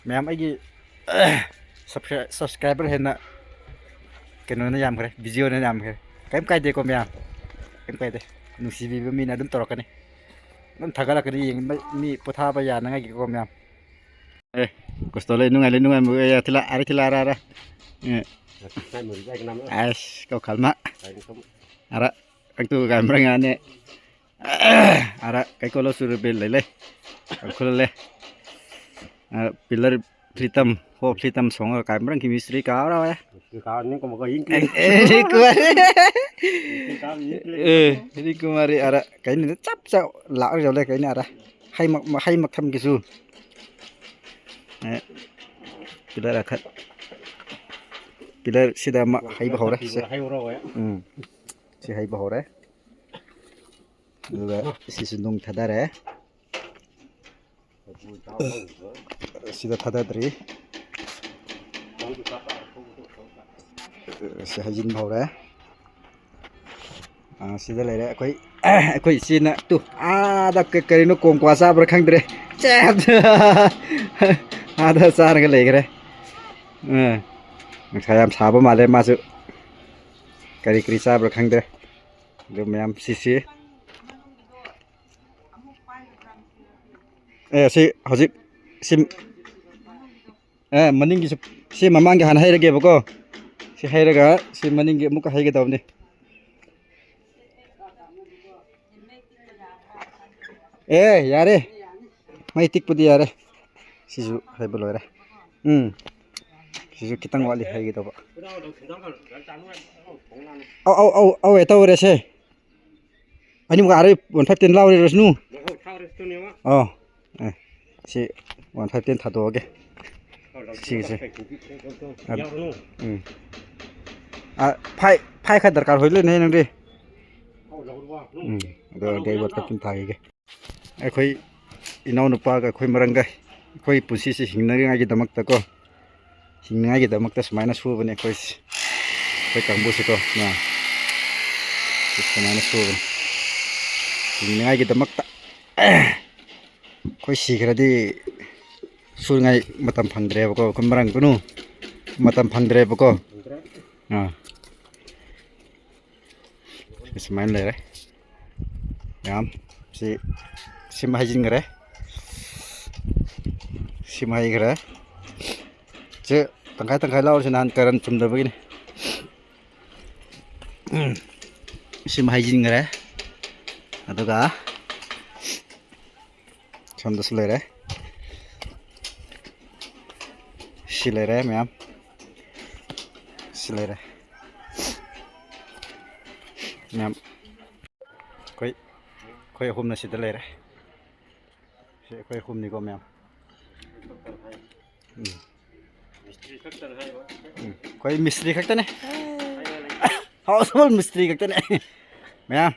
Ma'am aigi subscriber henna keno na yam kare video na yam kare kaim kai de ko ma'am kaim kai de nusibi ba mi na dum torokani dum thagala kari yeng mi potha ba ya na ngai ko ma'am gusto le nungai mo ya tila ari tila ara as kau kalma ara tu kamera ngane ara kai ko lo suru bel le khulale pillar Pritam ho Pritam song kamera ki mistri ka ra ya ka ni ko mo ko ing ini kumari ara kai ni chap chap la jo le kai ni ara hai mak tham ki su pillar akhat pillar sida ma hai ba hore hai ro ya si hai ba hore duga si sundung thadare sida thadadri si hajin bhore sida lere koi sina tu da karino kom kwa sa bra khangdre chat ada sar ga legre sayam saba male masu kari kri sa bra khangdre do mayam sisi si hojik sim maning gi si mamang gi han hai rage bako si hai raga si maning gi muka hai ge dawni yare mai tik pudi yare sisu hai bolore sisu kitang wali hai ge dawa au etau re se ani muka are 115 law re resnu si 115 thado ge si phai kha darkar hoile nei nang re do dei wat tin thai ge khoi inau nupa ga khoi marang ga khoi pusi si hingnari ngai gi damak ta ko hingngai gi damak ta smaina su bane khoi kangbu si ko na smaina su bane hingngai gi damak ta khoi si gradi sur ngai matam phangdre ba ko kumrang kunu matam phangdre ba ko smain le yam si mahijin gare si mahi gare je tangkai laur sinan karan chumda begini si mahijin gare aduga chamda sulere silere ma'am silere ma'am koi hum na sidalere si koi hum ni ko ma'am koi mistri khakta ne household mistri khakta ne ma'am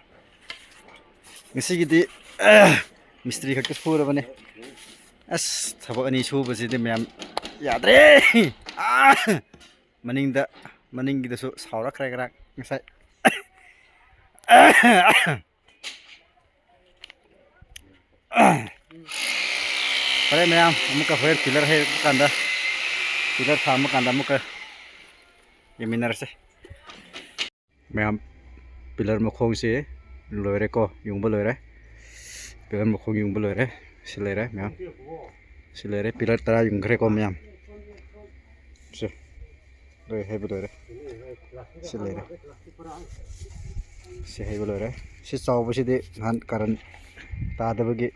ngisi gidi mistri khakta phura bane as thaba ani su basi de ma'am yadre maning da su saura kra ngisai pare ma'am amuka hoer pillar hai kanda pillar tham kanda amuka yeminar se ma'am pillar mokhong se loire ko yung bolore pillar mokhong yung bolore silere ma'am silere pillar tara yung gre ko ma'am se loire hai bolore silere se hai bolore si chaw basi de han karan ta da bagi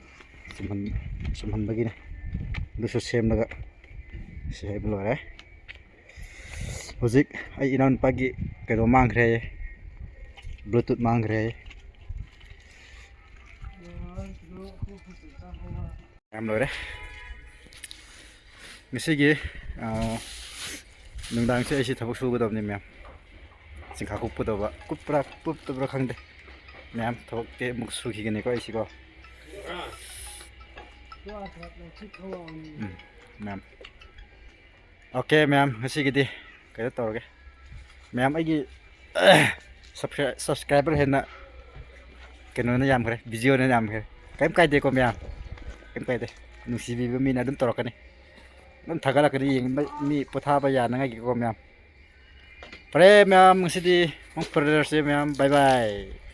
sumhan bagi ne dusu sem laga se hai bolore hojik ai inan pagi kero mangre bluetooth mangre am lore misigi nungdang se ai thabak su godam ni ma'am singkha ku pudoba kupra pup to bra khangde ma'am thok ke muk su gi ne ko ai ko ma'am okay ma'am misigi di kaya tawge ma'am ai subscriber henna keno na yam kare video na yam kare kaim kai de ko ma'am kaim kai de nusibi ba mi na dum torokani nan thagala kadi ing mi potha ba ya na ngai ko myam pare myam sidi mong perder se myam bye bye